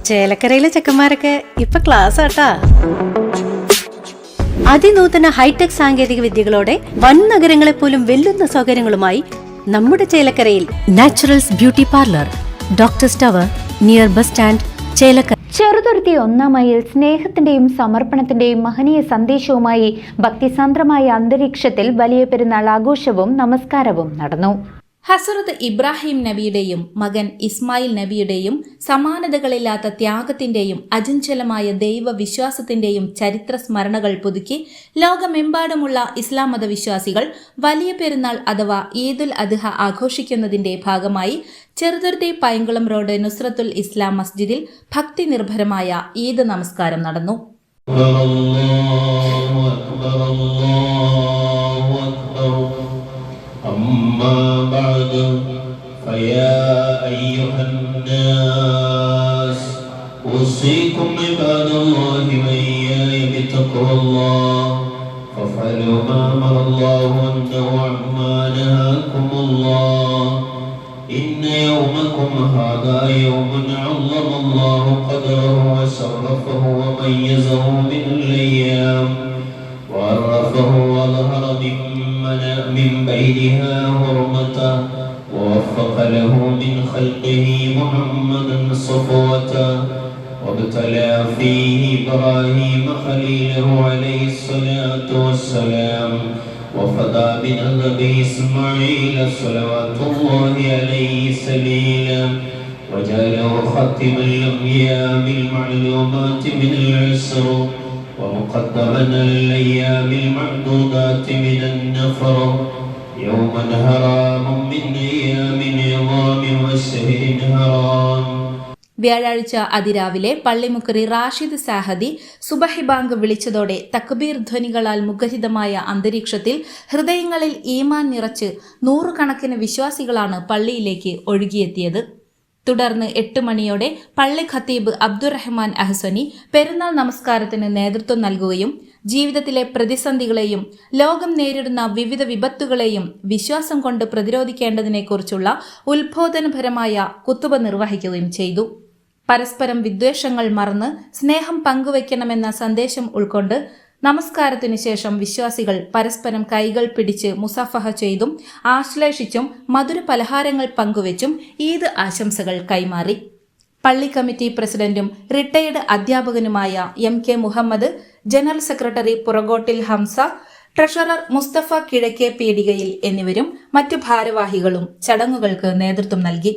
ചേലക്കരയിലെ ചെക്കന്മാരൊക്കെ ഇപ്പൊ ക്ലാസ് ആട്ടാ. അതിനൂതന ഹൈടെക് സാങ്കേതിക വിദ്യകളോടെ വൻ നഗരങ്ങളെ പോലും വെല്ലുന്ന സൗകര്യങ്ങളുമായി നമ്മുടെ ചേലക്കരയിൽ Naturals beauty parlour, doctors tower, near bus stand, ചേലക്കര. ചെറുതുരുത്തി 1-ാം മൈൽ സ്നേഹത്തിന്റെയും സമർപ്പണത്തിന്റെയും മഹനീയ സന്ദേശവുമായി ഭക്തിസാന്ദ്രമായ അന്തരീക്ഷത്തിൽ വലിയ പെരുന്നാൾ ആഘോഷവും നമസ്കാരവും നടന്നു. ഹസ്രത്ത് ഇബ്രാഹിം നബിയുടെയും മകൻ ഇസ്മായിൽ നബിയുടെയും സമാനതകളില്ലാത്ത ത്യാഗത്തിന്റെയും അചഞ്ചലമായ ദൈവവിശ്വാസത്തിന്റെയും ചരിത്ര സ്മരണകൾ പുതുക്കി ലോകമെമ്പാടുമുള്ള ഇസ്ലാം മതവിശ്വാസികൾ വലിയ പെരുന്നാൾ അഥവാ ഈദുൽ അദ്ഹ ആഘോഷിക്കുന്നതിന്റെ ഭാഗമായി ചെറുതുരുത്തി പൈങ്കുളം റോഡ് നുസ്രത്തുൽ ഇസ്ലാം മസ്ജിദിൽ ഭക്തി നിർഭരമായ ഈദ് നമസ്കാരം നടന്നു. أما بعد فيا أيها الناس أوصيكم عباد الله وإياي بتقوى الله فافعلوا ما أمر الله وانتهوا عما نهاكم الله إن يومكم هذا يوم عظم الله قدره وشرفه وميزه من الأيام وعرفه وظهر من بينها حرمته ووفق له من خلقه محمدا صفوته وابتلى فيه إبراهيم خليله عليه الصلاة والسلام وفدى بنذبه إسماعيل صلوات الله عليه سبيلا وجعله خاتما الأنبياء بالمعلومات من العسر ومقدما الأيام المعدودات من النفر يوما حرام من أيام عظام والشهر حرام. വ്യാഴാഴ്ച അതിരാവിലെ പള്ളിമുക്കറി റാഷിദ് സാഹദി സുബഹി ബാങ്ക് വിളിച്ചതോടെ തക്ബീർ ധ്വനികളാൽ മുഖരിതമായ അന്തരീക്ഷത്തിൽ ഹൃദയങ്ങളിൽ ഈമാൻ നിറച്ച് നൂറുകണക്കിന് വിശ്വാസികളാണ് പള്ളിയിലേക്ക് ഒഴുകിയെത്തിയത്. തുടർന്ന് 8 മണിയോടെ പള്ളി ഖത്തീബ് അബ്ദുറഹ്മാൻ അഹ്സനി പെരുന്നാൾ നമസ്കാരത്തിന് നേതൃത്വം നൽകുകയും ജീവിതത്തിലെ പ്രതിസന്ധികളെയും ലോകം നേരിടുന്ന വിവിധ വിപത്തുകളെയും വിശ്വാസം കൊണ്ട് പ്രതിരോധിക്കേണ്ടതിനെക്കുറിച്ചുള്ള ഉത്ബോധനപരമായ കുത്തുബ നിർവഹിക്കുകയും ചെയ്തു. പരസ്പരം വിദ്വേഷങ്ങൾ മറന്ന് സ്നേഹം പങ്കുവയ്ക്കണമെന്ന സന്ദേശം ഉൾക്കൊണ്ട് നമസ്കാരത്തിനു ശേഷം വിശ്വാസികൾ പരസ്പരം കൈകൾ പിടിച്ച് മുസാഫഹ ചെയ്തും ആശ്ലേഷിച്ചും മധുര പലഹാരങ്ങൾ പങ്കുവച്ചും ഈദ് ആശംസകൾ കൈമാറി. പള്ളി കമ്മിറ്റി പ്രസിഡന്റും റിട്ടയർഡ് അധ്യാപകനുമായ MK മുഹമ്മദ്, ജനറൽ സെക്രട്ടറി പുറകോട്ടിൽ ഹംസ, ട്രഷറർ മുസ്തഫ കിഴക്കേ പീടികയിൽ എന്നിവരും മറ്റു ഭാരവാഹികളും ചടങ്ങുകൾക്ക് നേതൃത്വം നൽകി.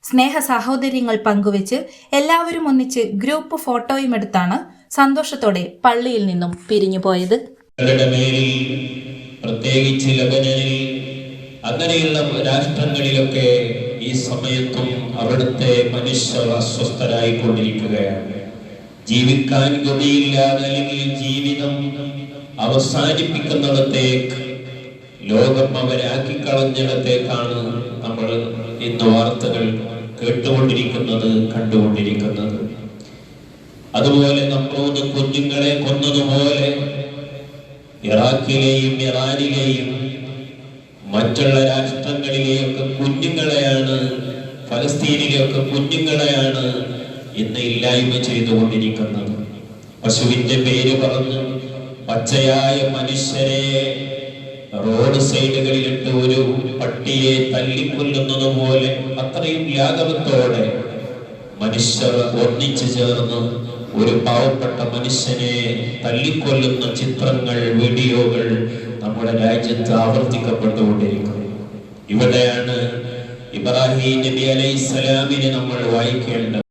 സ്നേഹ സാഹോദര്യങ്ങൾ പങ്കുവച്ച് എല്ലാവരും ഒന്നിച്ച് ഗ്രൂപ്പ് ഫോട്ടോയുമെടുത്താണ് സന്തോഷത്തോടെ പള്ളിയിൽ നിന്നും പിരിഞ്ഞുപോയത്. പ്രത്യേകിച്ച് ലബനനിൽ അങ്ങനെയുള്ള രാഷ്ട്രങ്ങളിലൊക്കെ ഈ സമയത്തും അവിടുത്തെ മനുഷ്യർ അസ്വസ്ഥരായിക്കൊണ്ടിരിക്കുകയാണ്. ജീവിക്കാൻ ഗതിയില്ലാതെ അല്ലെങ്കിൽ ജീവിതം അവസാനിപ്പിക്കുന്നിടത്തേക്ക് ലോകം അവരാക്കിക്കളഞ്ഞിടത്തേക്കാണ് നമ്മൾ ഇന്ന് വാർത്തകൾ കേട്ടുകൊണ്ടിരിക്കുന്നത്, കണ്ടുകൊണ്ടിരിക്കുന്നത്. അതുപോലെ നമ്മളോട് കുഞ്ഞുങ്ങളെ കൊന്നതുപോലെ ഇറാഖിലെയും ഇറാനിലെയും മറ്റുള്ള രാഷ്ട്രങ്ങളിലെയൊക്കെ കുഞ്ഞുങ്ങളെയാണ്, ഫലസ്തീനിലെയൊക്കെ കുഞ്ഞുങ്ങളെയാണ് ഇന്ന് ഇല്ലായ്മ ചെയ്തുകൊണ്ടിരിക്കുന്നത്. പശുവിന്റെ പേര് പറഞ്ഞ് പച്ചയായ മനുഷ്യരെ റോഡ് സൈഡുകളിലിട്ട് ഒരു പട്ടിയെ തല്ലിക്കൊല്ലുന്നത് പോലെ അത്രയും ലാഘവത്തോടെ മനുഷ്യർ ഒന്നിച്ചു ചേർന്ന് ഒരു പാവപ്പെട്ട മനുഷ്യനെ തല്ലിക്കൊല്ലുന്ന ചിത്രങ്ങൾ, വീഡിയോകൾ നമ്മുടെ രാജ്യത്ത് ആവർത്തിക്കപ്പെട്ടുകൊണ്ടിരിക്കുന്നു. ഇവിടെയാണ് ഇബ്രാഹിം നബി അലൈഹിസ്സലാമിനെ നമ്മൾ വായിക്കേണ്ടത്.